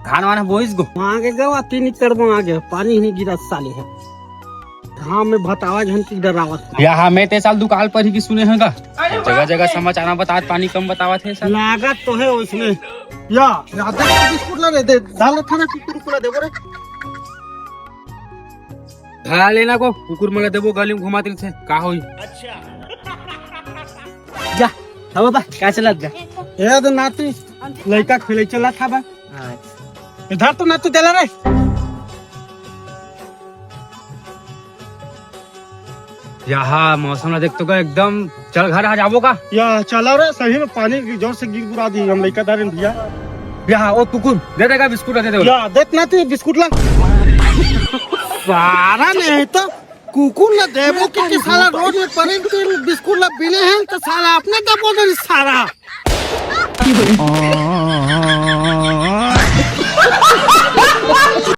धान वाना बोईस गो आगे गवा 3 एकड़ में आगे पानी ही नहीं गिरा साले है। हाँ मैं बतावा झन की डरावत यहाँ मैं ते साल दुकान पर ही की सुने होगा जगह जगह समाचार बतात पानी कम बतावा थे सर लागत तो है उसमें या आधा बिस्कुट ला दे डाल थाना कुकुर को दे बोरे धरा लेना को कुकुर मला देबो गली में घुमाते थे का होई जा अब बा का चलत जा ए तो नाती लड़का खेले चला था बा इधर तो नाती देला रे यहाँ मौसम ना देखते का एकदम चल घर आ जाबो का या चला रे सही में पानी की जोर से गिर गुरा दी हम लड़का दारे भैया यहाँ ओ कुकुर दे देगा बिस्कुट दे दे या देख नाती बिस्कुट ला सारा नहीं तो कुकुर ला देबो के साला रोड में पड़े के बिस्कुट ला बिले हैं तो साला अपने का बोल सारा